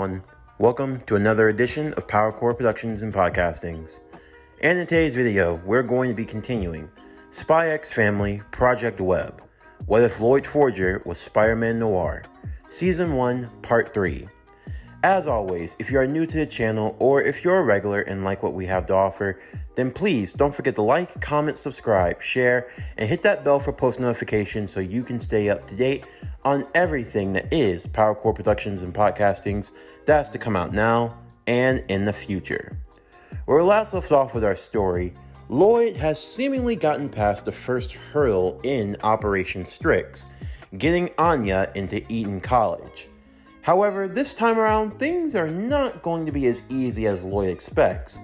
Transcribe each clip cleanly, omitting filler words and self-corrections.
everyone. Welcome to another edition of PowerCore Productions and Podcastings. And in today's video, we're going to be continuing Spy X Family Project W.E.B. What If Loid Forger was Spider-Man Noir? Season 1, Part 3. As always, if you are new to the channel or if you're a regular and like what we have to offer, then please don't forget to like, comment, subscribe, share, and hit that bell for post notifications so you can stay up to date on everything that is PowerCore Productions and Podcastings that's to come out now and in the future. Where we last left off with our story, Loid has seemingly gotten past the first hurdle in Operation Strix, getting Anya into Eton College. However, this time around, things are not going to be as easy as Loid expects.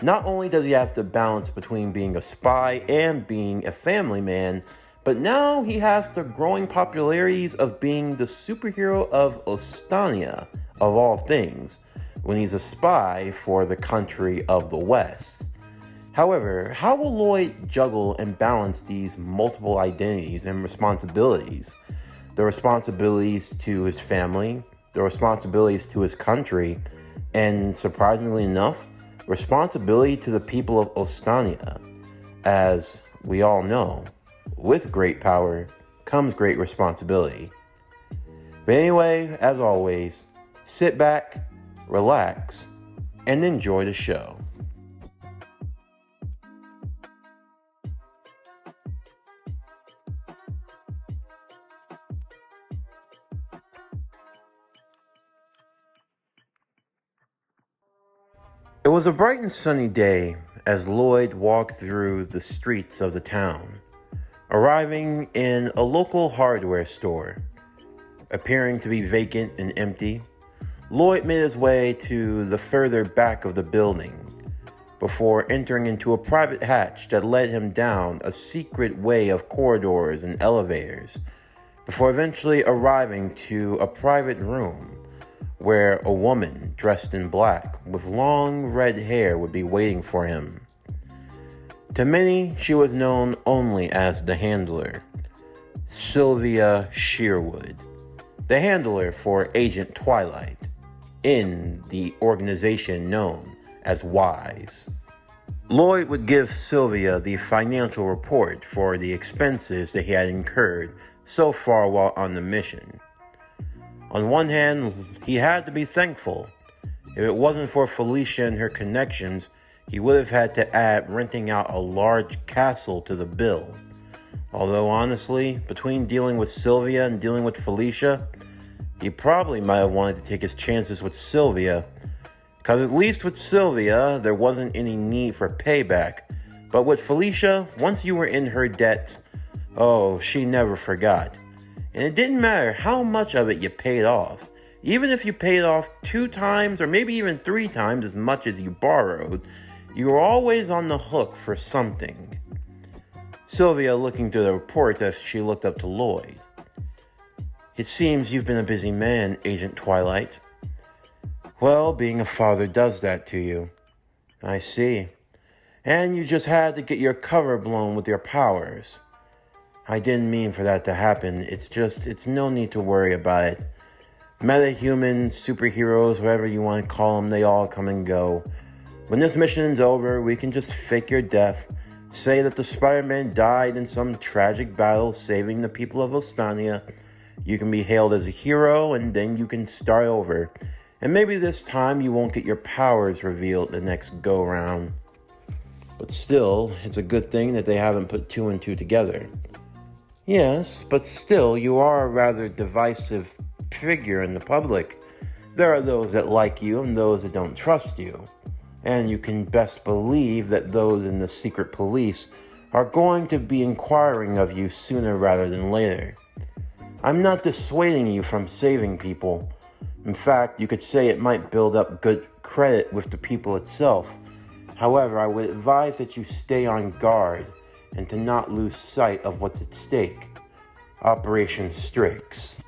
Not only does he have to balance between being a spy and being a family man, but now he has the growing popularities of being the superhero of Ostania, of all things, when he's a spy for the country of the West. However, how will Loid juggle and balance these multiple identities and responsibilities? The responsibilities to his family, the responsibilities to his country, and surprisingly enough, responsibility to the people of Ostania. As we all know, with great power comes great responsibility. But anyway, as always, sit back, relax, and enjoy the show. It was a bright and sunny day as Loid walked through the streets of the town, arriving in a local hardware store. Appearing to be vacant and empty, Loid made his way to the further back of the building before entering into a private hatch that led him down a secret way of corridors and elevators, before eventually arriving to a private room where a woman dressed in black with long red hair would be waiting for him. To many, she was known only as the Handler, Sylvia Shearwood, the Handler for Agent Twilight, in the organization known as WISE. Loid would give Sylvia the financial report for the expenses that he had incurred so far while on the mission. On one hand, he had to be thankful. If it wasn't for Felicia and her connections, he would have had to add renting out a large castle to the bill. Although honestly, between dealing with Sylvia and dealing with Felicia, he probably might have wanted to take his chances with Sylvia, because at least with Sylvia, there wasn't any need for payback. But with Felicia, once you were in her debt, oh, she never forgot. And it didn't matter how much of it you paid off. Even if you paid off 2 times or maybe even 3 times as much as you borrowed, you were always on the hook for something. Sylvia looking through the report as she looked up to Loid. It seems you've been a busy man, Agent Twilight. Well, being a father does that to you. I see. And you just had to get your cover blown with your powers. I didn't mean for that to happen. It's no need to worry about it. Metahumans, superheroes, whatever you want to call them, they all come and go. When this mission's over, we can just fake your death, say that the Spider-Man died in some tragic battle saving the people of Ostania. You can be hailed as a hero, and then you can start over. And maybe this time you won't get your powers revealed the next go-round. But still, it's a good thing that they haven't put 2 and 2 together. Yes, but still, you are a rather divisive figure in the public. There are those that like you and those that don't trust you. And you can best believe that those in the secret police are going to be inquiring of you sooner rather than later. I'm not dissuading you from saving people. In fact, you could say it might build up good credit with the people itself. However, I would advise that you stay on guard and to not lose sight of what's at stake. Operation Strix.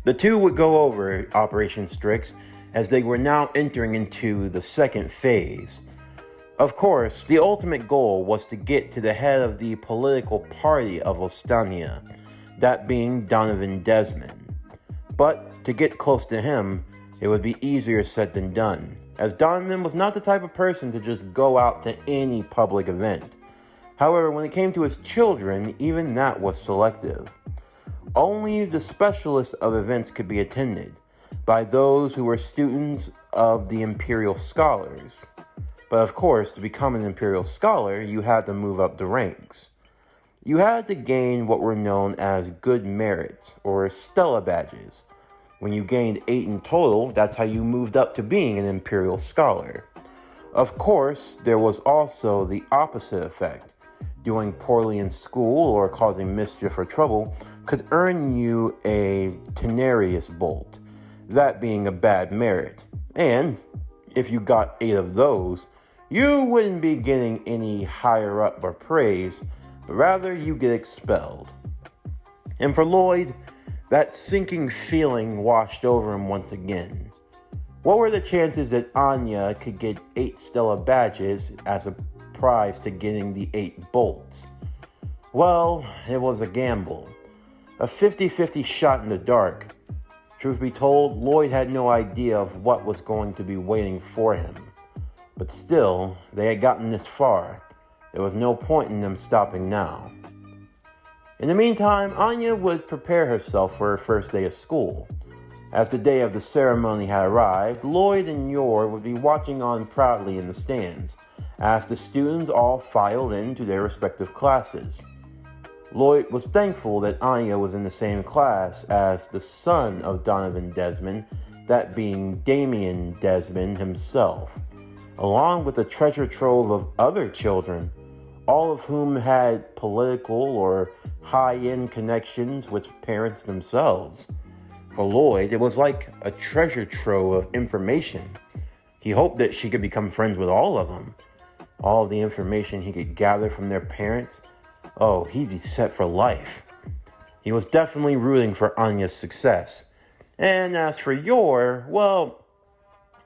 The two would go over Operation Strix as they were now entering into the second phase. Of course, the ultimate goal was to get to the head of the political party of Ostania, that being Donovan Desmond. But to get close to him, it would be easier said than done, as Donovan was not the type of person to just go out to any public event. However, when it came to his children, even that was selective. Only the specialist of events could be attended by those who were students of the Imperial Scholars. But of course, to become an Imperial Scholar, you had to move up the ranks. You had to gain what were known as good merits, or Stella badges. When you gained 8 in total, that's how you moved up to being an Imperial Scholar. Of course, there was also the opposite effect. Doing poorly in school or causing mischief or trouble could earn you a Tenarius Bolt, that being a bad merit. And if you got 8 of those, you wouldn't be getting any higher up or praise, but rather you get expelled. And for Loid, that sinking feeling washed over him once again. What were the chances that Anya could get 8 Stella badges as a prize to getting the 8 bolts? Well, it was a gamble. A 50-50 shot in the dark. Truth be told, Loid had no idea of what was going to be waiting for him. But still, they had gotten this far. There was no point in them stopping now. In the meantime, Anya would prepare herself for her first day of school. As the day of the ceremony had arrived, Loid and Yuri would be watching on proudly in the stands, as the students all filed into their respective classes. Loid was thankful that Anya was in the same class as the son of Donovan Desmond, that being Damien Desmond himself, along with a treasure trove of other children, all of whom had political or high-end connections with parents themselves. For Loid, it was like a treasure trove of information. He hoped that she could become friends with all of them. All of the information he could gather from their parents, oh, he'd be set for life. He was definitely rooting for Anya's success. And as for Yuri, well,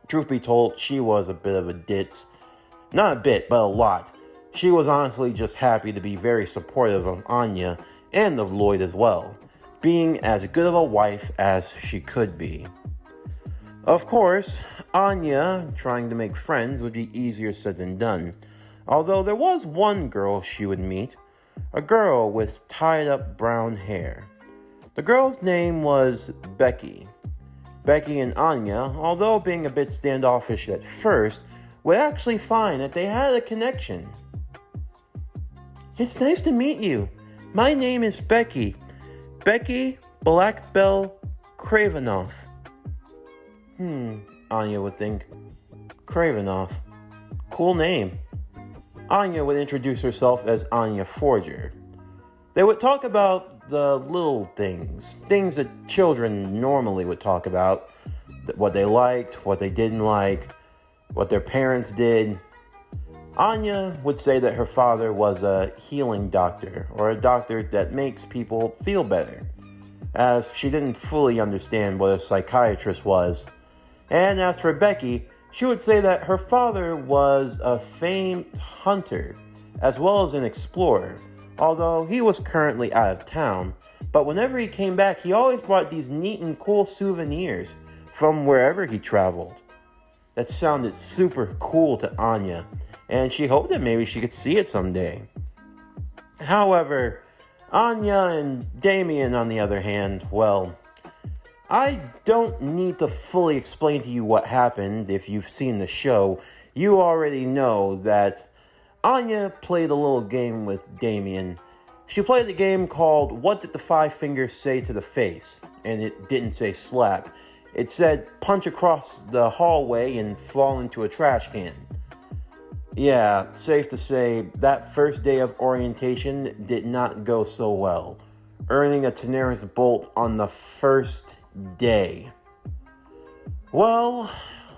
truth be told, she was a bit of a ditz. Not a bit, but a lot. She was honestly just happy to be very supportive of Anya and of Loid as well, being as good of a wife as she could be. Of course, Anya trying to make friends would be easier said than done, although there was one girl she would meet, a girl with tied up brown hair. The girl's name was Becky. Becky and Anya, although being a bit standoffish at first, would actually find that they had a connection. "It's nice to meet you. My name is Becky. Becky Blackbell Kravenoff." Anya would think. Kravenoff. Cool name. Anya would introduce herself as Anya Forger. They would talk about the little things that children normally would talk about, what they liked, what they didn't like, what their parents did. Anya would say that her father was a healing doctor, or a doctor that makes people feel better, as she didn't fully understand what a psychiatrist was. And as for Becky, she would say that her father was a famed hunter, as well as an explorer, although he was currently out of town. But whenever he came back, he always brought these neat and cool souvenirs from wherever he traveled. That sounded super cool to Anya, and she hoped that maybe she could see it someday. However, Anya and Damien, on the other hand, well, I don't need to fully explain to you what happened. If you've seen the show, you already know that Anya played a little game with Damien. She played a game called What Did the Five Fingers Say to the Face? And it didn't say slap. It said punch across the hallway and fall into a trash can. Yeah, safe to say that first day of orientation did not go so well, earning a Tenarius Bolt on the first day. Well,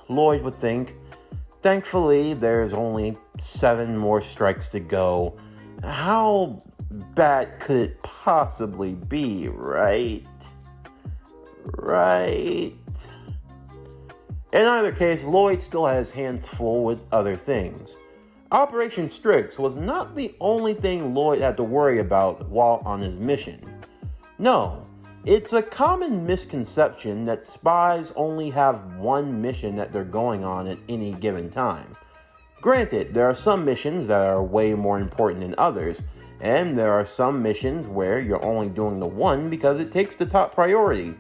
Loid would think, thankfully there's only 7 more strikes to go. How bad could it possibly be, right? Right. In either case, Loid still had his hands full with other things. Operation Strix was not the only thing Loid had to worry about while on his mission. No, It's a common misconception that spies only have one mission that they're going on at any given time. Granted, there are some missions that are way more important than others, and there are some missions where you're only doing the one because it takes the top priority.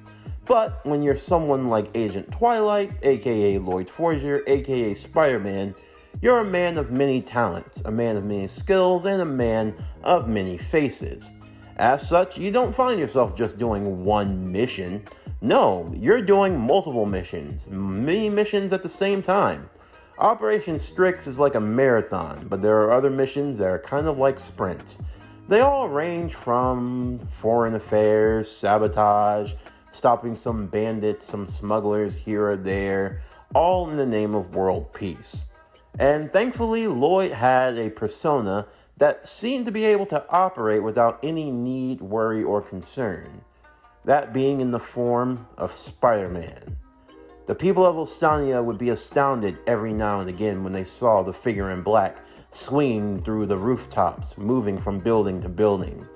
But when you're someone like Agent Twilight, aka Loid Forger, aka Spider-Man, you're a man of many talents, a man of many skills, and a man of many faces. As such, you don't find yourself just doing one mission. No, you're doing multiple missions, many missions at the same time. Operation Strix is like a marathon, but there are other missions that are kind of like sprints. They all range from foreign affairs, sabotage, stopping some bandits, some smugglers here or there, all in the name of world peace. And thankfully, Loid had a persona that seemed to be able to operate without any need, worry, or concern. That being in the form of Spider-Man. The people of Ostania would be astounded every now and again when they saw the figure in black swinging through the rooftops, moving from building to building.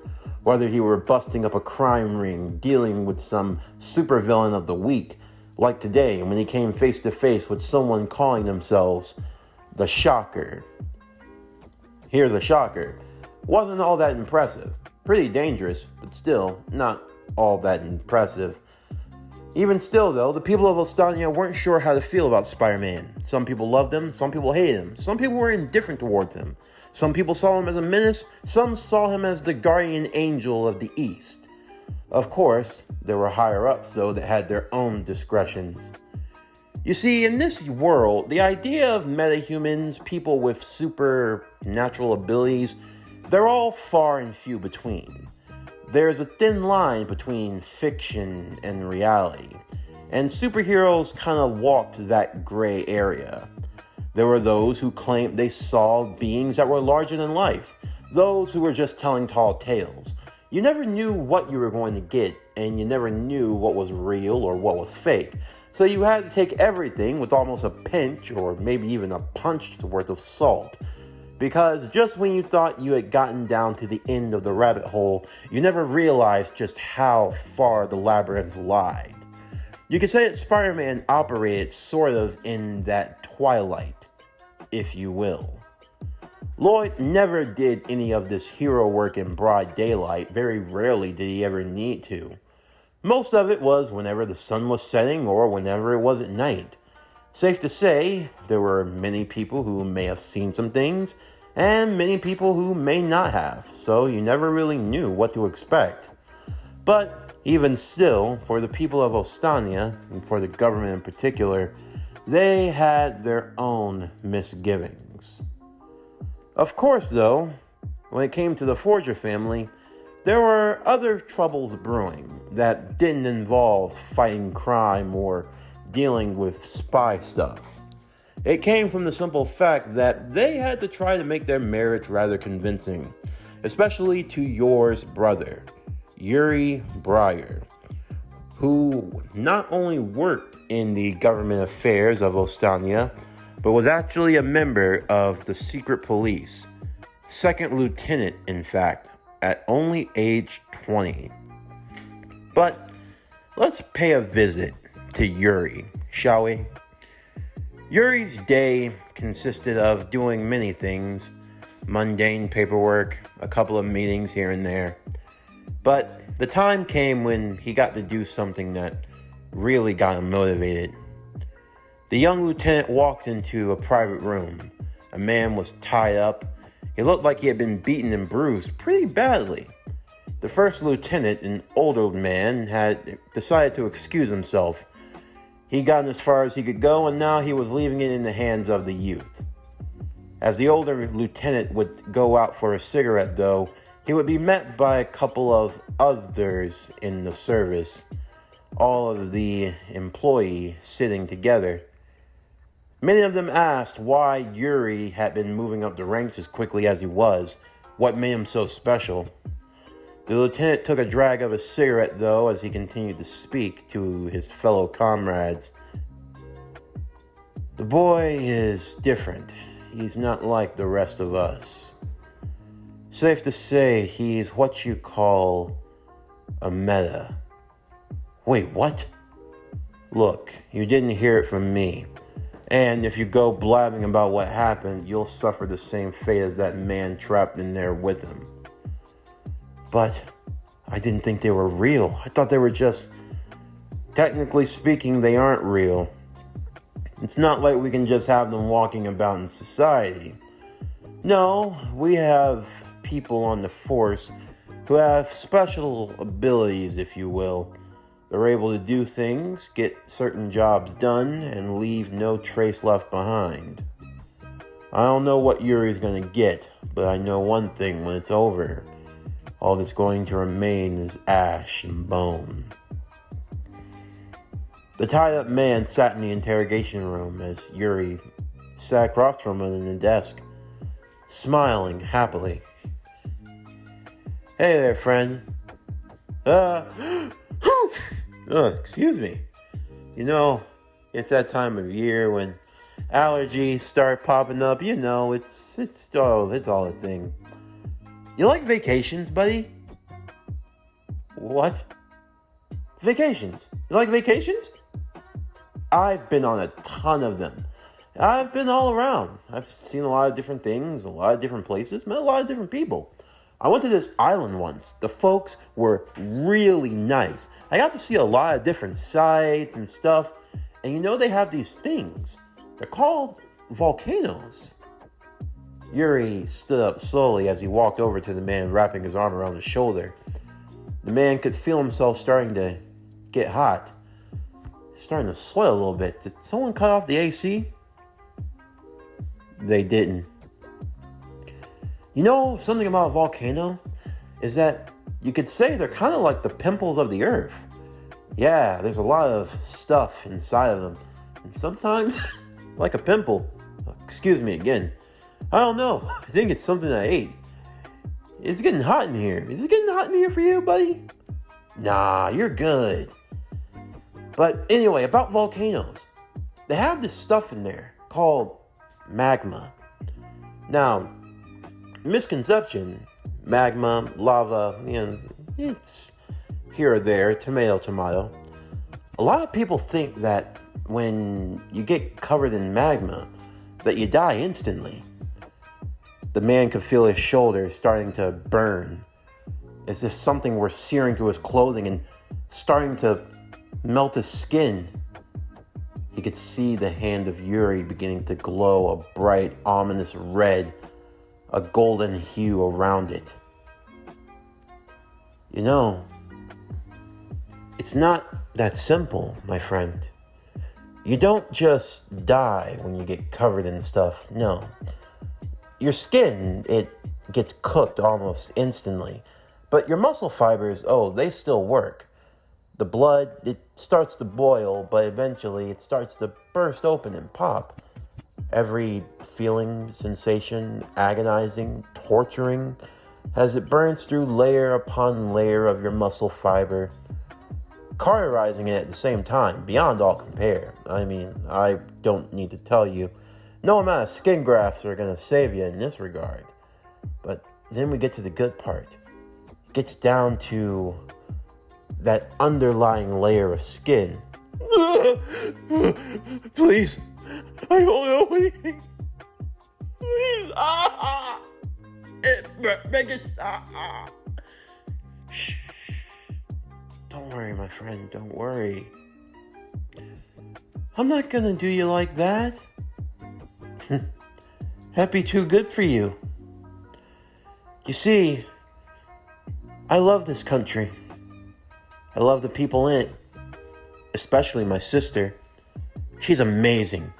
Whether he were busting up a crime ring, dealing with some supervillain of the week, like today when he came face to face with someone calling themselves the Shocker. Here's a shocker. Wasn't all that impressive. Pretty dangerous, but still not all that impressive. Even still, though, the people of Ostania weren't sure how to feel about Spider-Man. Some people loved him, some people hated him, some people were indifferent towards him. Some people saw him as a menace, some saw him as the guardian angel of the East. Of course, there were higher-ups, though, that had their own discretions. You see, in this world, the idea of metahumans, people with supernatural abilities, they're all far and few between. There's a thin line between fiction and reality, and superheroes kind of walked that gray area. There were those who claimed they saw beings that were larger than life, those who were just telling tall tales. You never knew what you were going to get, and you never knew what was real or what was fake. So you had to take everything with almost a pinch or maybe even a punch's worth of salt. Because just when you thought you had gotten down to the end of the rabbit hole, you never realized just how far the labyrinth lied. You could say that Spider-Man operated sort of in that twilight, if you will. Loid never did any of this hero work in broad daylight. Very rarely did he ever need to. Most of it was whenever the sun was setting or whenever it was at night. Safe to say, there were many people who may have seen some things, and many people who may not have, so you never really knew what to expect. But even still, for the people of Ostania, and for the government in particular, they had their own misgivings. Of course, though, when it came to the Forger family, there were other troubles brewing that didn't involve fighting crime or dealing with spy stuff. It came from the simple fact that they had to try to make their marriage rather convincing, especially to Yor's brother, Yuri Breyer, who not only worked in the government affairs of Ostania, but was actually a member of the secret police, second lieutenant, in fact, at only age 20. But let's pay a visit to Yuri, shall we? Yuri's day consisted of doing many things, mundane paperwork, a couple of meetings here and there. But the time came when he got to do something that really got him motivated. The young lieutenant walked into a private room. A man was tied up. He looked like he had been beaten and bruised pretty badly. The first lieutenant, an older man, had decided to excuse himself. He'd gotten as far as he could go, and now he was leaving it in the hands of the youth. As the older lieutenant would go out for a cigarette, though, he would be met by a couple of others in the service, all of the employees sitting together. Many of them asked why Yuri had been moving up the ranks as quickly as he was, what made him so special. The lieutenant took a drag of his cigarette, though, as he continued to speak to his fellow comrades. The boy is different. He's not like the rest of us. Safe to say, he's what you call a meta. Wait, what? Look, you didn't hear it from me. And if you go blabbing about what happened, you'll suffer the same fate as that man trapped in there with him. But I didn't think they were real. I thought they were just... Technically speaking, they aren't real. It's not like we can just have them walking about in society. No, we have people on the force who have special abilities, if you will. They're able to do things, get certain jobs done, and leave no trace left behind. I don't know what Yuri's gonna get, but I know one thing: when it's over, all that's going to remain is ash and bone. The tied-up man sat in the interrogation room as Yuri sat across from him in the desk, smiling happily. Hey there, friend. Excuse me. You know, it's that time of year when allergies start popping up. You know, it's all a thing. You like vacations, buddy? What? Vacations? You like vacations? I've been on a ton of them. I've been all around. I've seen a lot of different things, a lot of different places, met a lot of different people. I went to this island once. The folks were really nice. I got to see a lot of different sights and stuff. And you know, they have these things. They're called volcanoes. Yuri stood up slowly as he walked over to the man, wrapping his arm around his shoulder. The man could feel himself starting to get hot. Starting to sweat a little bit. Did someone cut off the AC? They didn't. You know, something about a volcano is that you could say they're kind of like the pimples of the earth. Yeah, there's a lot of stuff inside of them. And sometimes, like a pimple. Excuse me again. I don't know. I think it's something I ate. It's getting hot in here. Is it getting hot in here for you, buddy? Nah, you're good. But anyway, about volcanoes. They have this stuff in there called magma. Now, misconception, magma, lava, it's here or there, tomato. A lot of people think that when you get covered in magma, that you die instantly. The man could feel his shoulder starting to burn, as if something were searing through his clothing and starting to melt his skin. He could see the hand of Yuri beginning to glow a bright, ominous red, a golden hue around it. You know, it's not that simple, my friend. You don't just die when you get covered in stuff, no. Your skin, it gets cooked almost instantly. But your muscle fibers, they still work. The blood, it starts to boil, but eventually it starts to burst open and pop. Every feeling, sensation, agonizing, torturing, as it burns through layer upon layer of your muscle fiber, cauterizing it at the same time, beyond all compare. I mean, I don't need to tell you, no amount of skin grafts are going to save you in this regard. But then we get to the good part. It gets down to that underlying layer of skin. Please, I don't know anything. Please, make it stop. Shh. Don't worry, my friend, don't worry. I'm not gonna do you like that. That'd be too good for you. You see, I love this country. I love the people in it, especially my sister. She's amazing.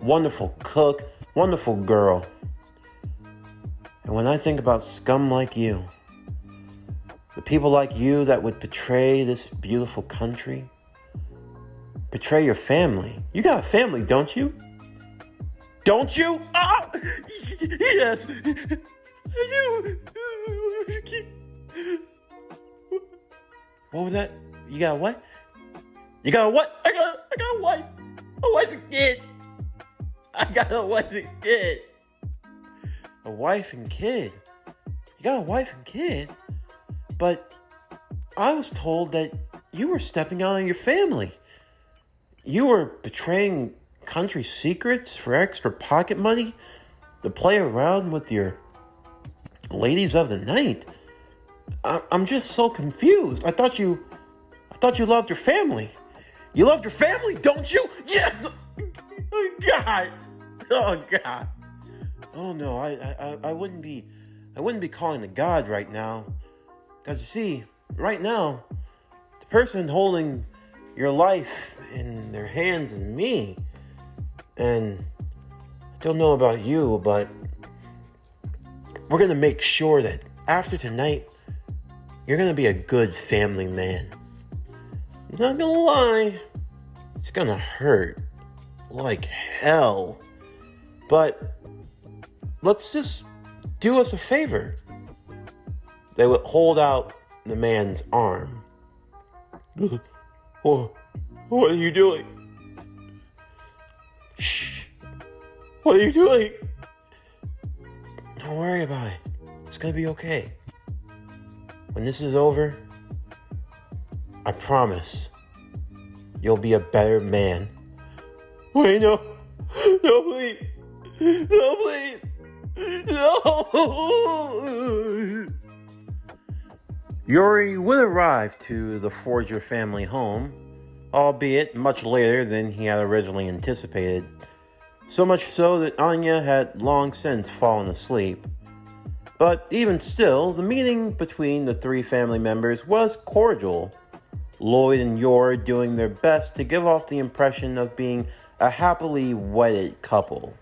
Wonderful cook, wonderful girl. And when I think about scum like you, the people like you that would betray this beautiful country, betray your family. You got a family, don't you? Don't you? Ah! Yes. What was that? You got a what? You got a what? I got a wife. A wife and kid. I got a wife and kid. A wife and kid? You got a wife and kid? But I was told that You were stepping out on your family. You were betraying country secrets for extra pocket money to play around with your ladies of the night. I'm just so confused. I thought you loved your family. You loved your family, don't you? Yes. Oh God. Oh God. Oh no, I wouldn't be calling to God right now. Because you see, right now, the person holding your life in their hands is me. And I don't know about you, but we're going to make sure that after tonight, you're going to be a good family man. Not gonna lie, it's gonna hurt like hell. But let's just do us a favor. They would hold out the man's arm. What are you doing? Shh. What are you doing? Don't worry about it. It's gonna be okay. When this is over, I promise you'll be a better man. Wait, no. No, please. No, please. No. Yuri would arrive to the Forger family home, albeit much later than he had originally anticipated. So much so that Anya had long since fallen asleep. But even still, the meeting between the three family members was cordial. Loid and Yuri doing their best to give off the impression of being a happily wedded couple.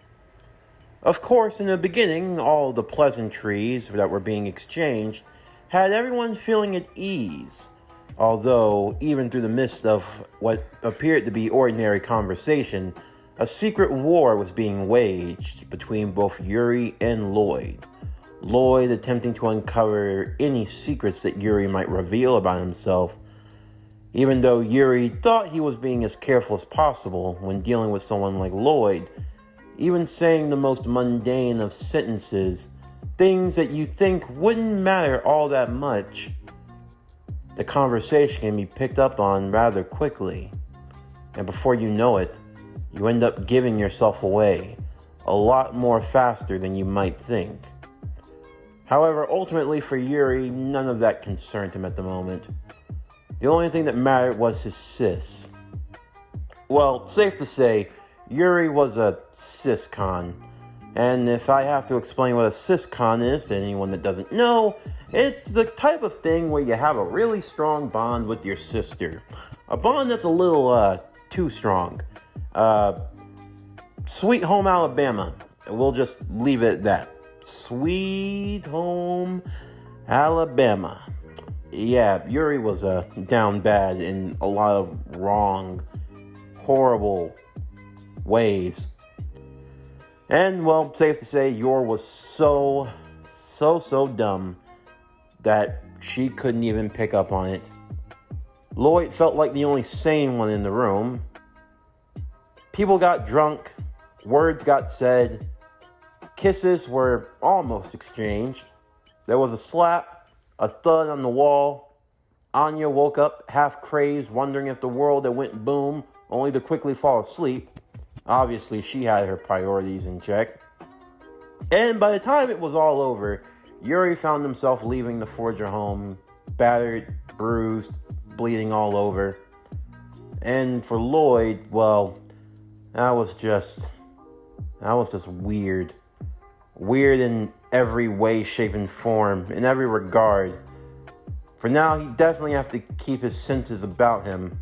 Of course, in the beginning, all the pleasantries that were being exchanged had everyone feeling at ease, although even through the midst of what appeared to be ordinary conversation, a secret war was being waged between both Yuri and Loid. Loid attempting to uncover any secrets that Yuri might reveal about himself, even though Yuri thought he was being as careful as possible when dealing with someone like Loid, even saying the most mundane of sentences, things that you think wouldn't matter all that much. The conversation can be picked up on rather quickly, and before you know it, you end up giving yourself away a lot more faster than you might think. However, ultimately for Yuri, none of that concerned him at the moment. The only thing that mattered was his sis. Well, safe to say, Yuri was a sis-con. And if I have to explain what a sis-con is to anyone that doesn't know, it's the type of thing where you have a really strong bond with your sister. A bond that's a little too strong. Sweet Home Alabama. We'll just leave it at that. Sweet Home Alabama. Yeah, Yuri was down bad in a lot of wrong, horrible ways. And, well, safe to say, Yuri was so dumb that she couldn't even pick up on it. Loid felt like the only sane one in the room. People got drunk, words got said, kisses were almost exchanged. There was a slap, a thud on the wall. Anya woke up half crazed, wondering if the world had went boom, only to quickly fall asleep. Obviously, she had her priorities in check. And by the time it was all over, Yuri found himself leaving the Forger home, battered, bruised, bleeding all over. And for Loid, well, that was just weird. Weird in every way, shape, and form, in every regard. For now, he definitely have to keep his senses about him,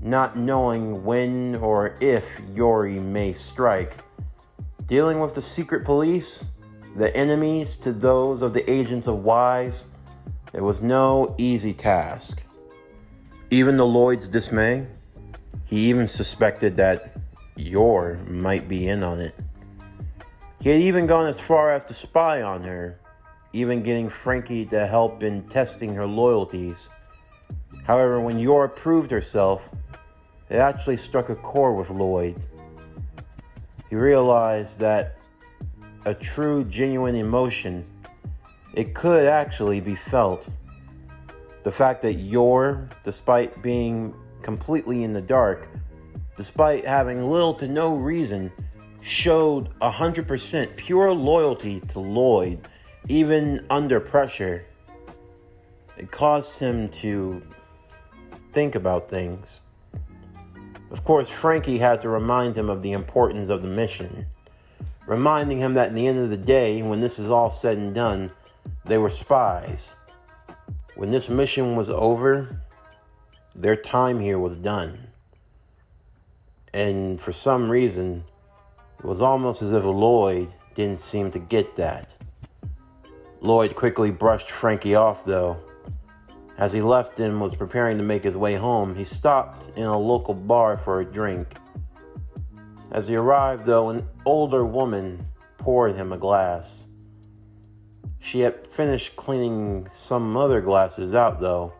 not knowing when or if Yuri may strike. Dealing with the secret police, the enemies to those of the agents of WEBs, it was no easy task. Even to Loid's dismay, he even suspected that Yuri might be in on it. He had even gone as far as to spy on her, even getting Frankie to help in testing her loyalties. However, when Yuri proved herself, it actually struck a chord with Loid. He realized that a true, genuine emotion, it could actually be felt. The fact that Yuri, despite being completely in the dark, despite having little to no reason, showed 100% pure loyalty to Loid, even under pressure. It caused him to think about things. Of course, Frankie had to remind him of the importance of the mission, reminding him that in the end of the day, when this is all said and done, they were spies. When this mission was over, their time here was done. And for some reason, it was almost as if Loid didn't seem to get that. Loid quickly brushed Frankie off, though. As he left and was preparing to make his way home, he stopped in a local bar for a drink. As he arrived, though, an older woman poured him a glass. She had finished cleaning some other glasses out, though.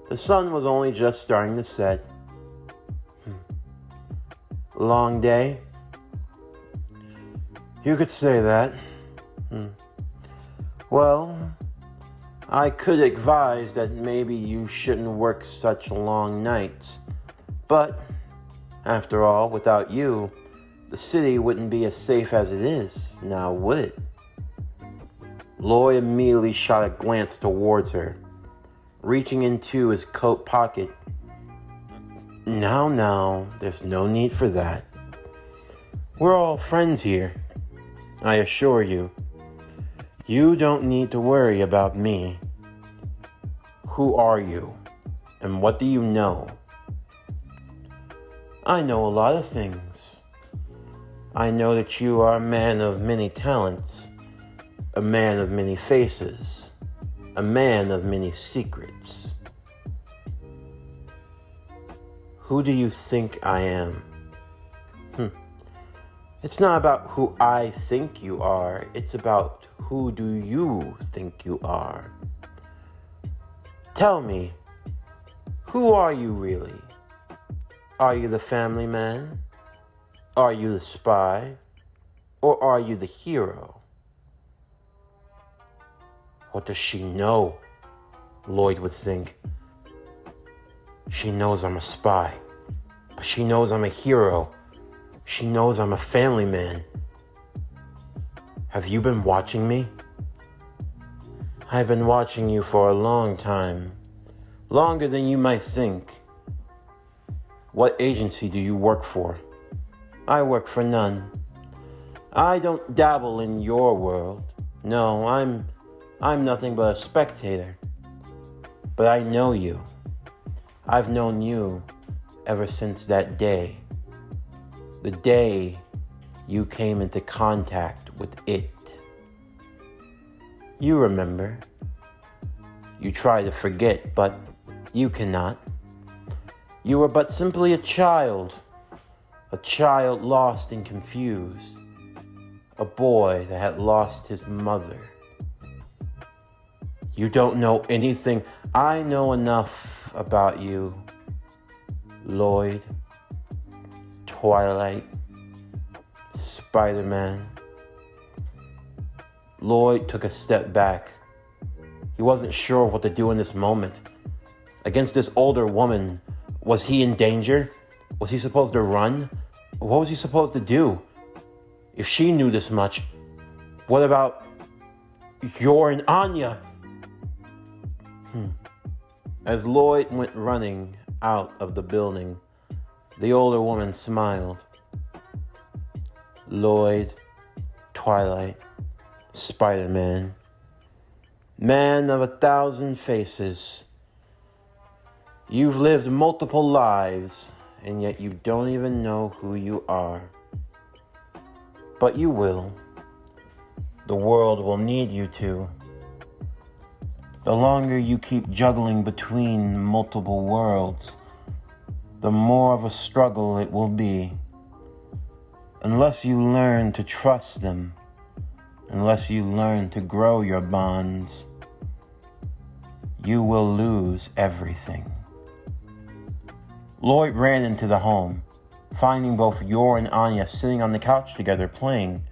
The sun was only just starting to set. Long day? You could say that. Well, I could advise that maybe you shouldn't work such long nights. But, after all, without you, the city wouldn't be as safe as it is, now would it? Loid immediately shot a glance towards her, reaching into his coat pocket. Now, there's no need for that. We're all friends here, I assure you. You don't need to worry about me. Who are you, and what do you know? I know a lot of things. I know that you are a man of many talents, a man of many faces, a man of many secrets. Who do you think I am? It's not about who I think you are, it's about who do you think you are. Tell me, who are you really? Are you the family man? Are you the spy? Or are you the hero? What does she know? Loid would think. She knows I'm a spy, but she knows I'm a hero. She knows I'm a family man. Have you been watching me? I've been watching you for a long time. Longer than you might think. What agency do you work for? I work for none. I don't dabble in your world. No, I'm nothing but a spectator. But I know you. I've known you ever since that day. The day you came into contact with it. You remember. You try to forget, but you cannot. You were but simply a child lost and confused, a boy that had lost his mother. You don't know anything. I know enough about you, Loid, Twilight, Spider-Man. Loid took a step back. He wasn't sure what to do in this moment. Against this older woman, was he in danger? Was he supposed to run? What was he supposed to do? If she knew this much, what about Yuri and Anya? As Loid went running out of the building, the older woman smiled. Loid, Twilight, Spider-Man, man of 1,000 faces. You've lived multiple lives, and yet you don't even know who you are. But you will. The world will need you to. The longer you keep juggling between multiple worlds, the more of a struggle it will be. Unless you learn to trust them, unless you learn to grow your bonds, you will lose everything. Loid ran into the home, finding both Yuri and Anya sitting on the couch together playing.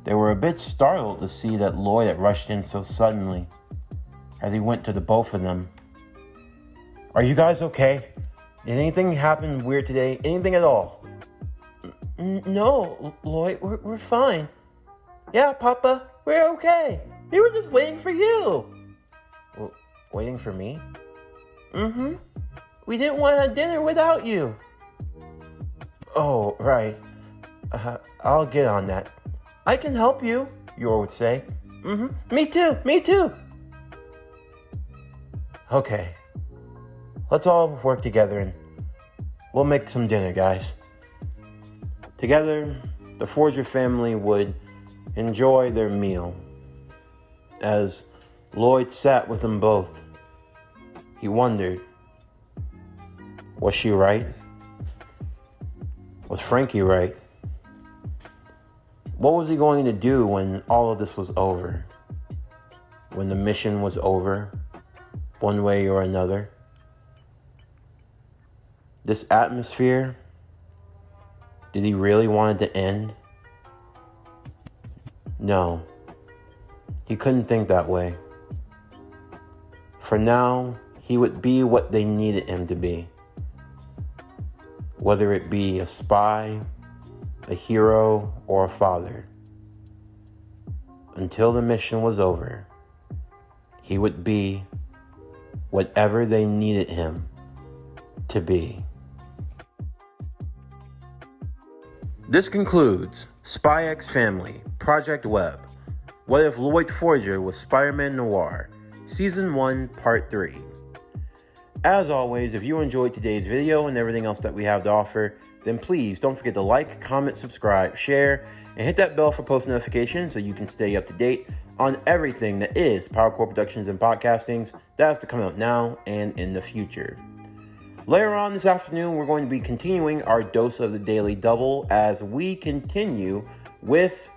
They were a bit startled to see that Loid had rushed in so suddenly. as he went to the both of them. Are you guys okay? Did anything happen weird today? Anything at all? No, Loid, we're fine. Yeah, Papa, we're okay. We were just waiting for you. Waiting for me? Mm-hmm. We didn't want to have dinner without you. Oh, right. I'll get on that. I can help you, Yuri would say. Mm-hmm. Me too. Okay. Let's all work together and we'll make some dinner, guys. Together, the Forger family would enjoy their meal. As Loid sat with them both, he wondered, was she right? Was Frankie right? What was he going to do when all of this was over? When the mission was over, one way or another? This atmosphere, did he really want it to end? No, he couldn't think that way. For now, he would be what they needed him to be. Whether it be a spy, a hero, or a father. Until the mission was over, he would be whatever they needed him to be. This concludes Spy X Family, Project W.E.B. What If Loid Forger was Spider-Man Noir, Season 1, Part 3. As always, if you enjoyed today's video and everything else that we have to offer, then please don't forget to like, comment, subscribe, share, and hit that bell for post notifications so you can stay up to date on everything that is PowerCore Productions and Podcastings that has to come out now and in the future. Later on this afternoon, we're going to be continuing our dose of the Daily Double as we continue with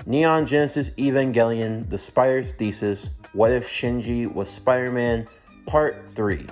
Neon Genesis Evangelion, The Spider's Thesis, What If Shinji Was Spider-Man, Part 3.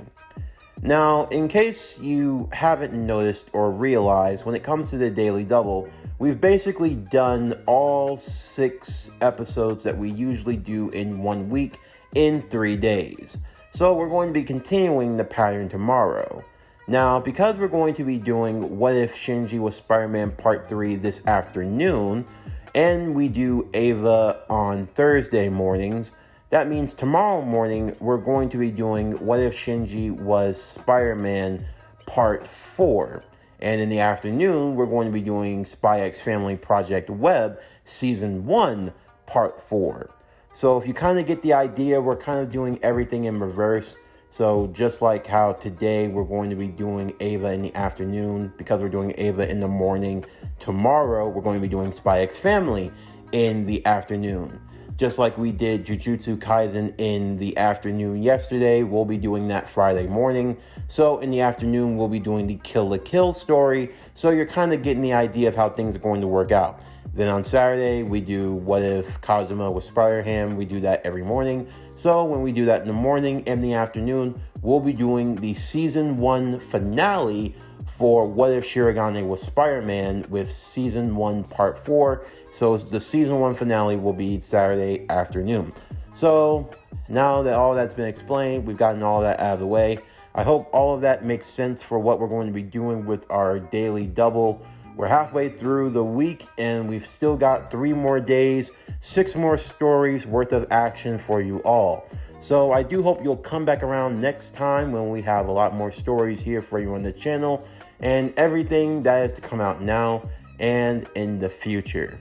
Now, in case you haven't noticed or realized, when it comes to the Daily Double, we've basically done all 6 episodes that we usually do in 1 week in 3 days. So we're going to be continuing the pattern tomorrow. Now, because we're going to be doing What If Shinji Was Spider-Man Part 3 this afternoon, and we do Ava on Thursday mornings, that means tomorrow morning we're going to be doing What If Shinji Was Spider-Man Part 4. And in the afternoon, we're going to be doing Spy X Family Project W.E.B. Season 1 Part 4. So if you kind of get the idea, we're kind of doing everything in reverse. So just like how today we're going to be doing Ava in the afternoon, because we're doing Ava in the morning, tomorrow we're going to be doing Spy X Family in the afternoon. Just like we did Jujutsu Kaisen in the afternoon yesterday, we'll be doing that Friday morning. So in the afternoon, we'll be doing the Kill la Kill story. So you're kind of getting the idea of how things are going to work out. Then on Saturday, we do What If Kazuma Was Spider-Ham. We do that every morning. So when we do that in the morning and the afternoon, we'll be doing the Season 1 finale for What If Shirogane Was Spider-Man with Season 1 Part 4. So the Season 1 finale will be Saturday afternoon. So now that all that's been explained, we've gotten all that out of the way. I hope all of that makes sense for what we're going to be doing with our Daily Double. We're halfway through the week and we've still got 3 more days, 6 more stories worth of action for you all. So I do hope you'll come back around next time when we have a lot more stories here for you on the channel and everything that is to come out now and in the future.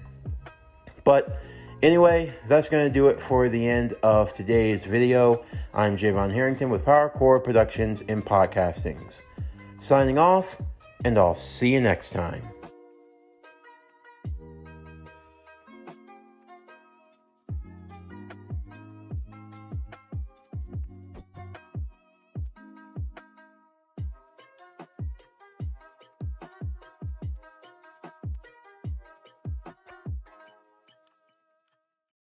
But anyway, that's going to do it for the end of today's video. I'm Javon Harrington with PowerCore Productions and Podcastings. Signing off, and I'll see you next time.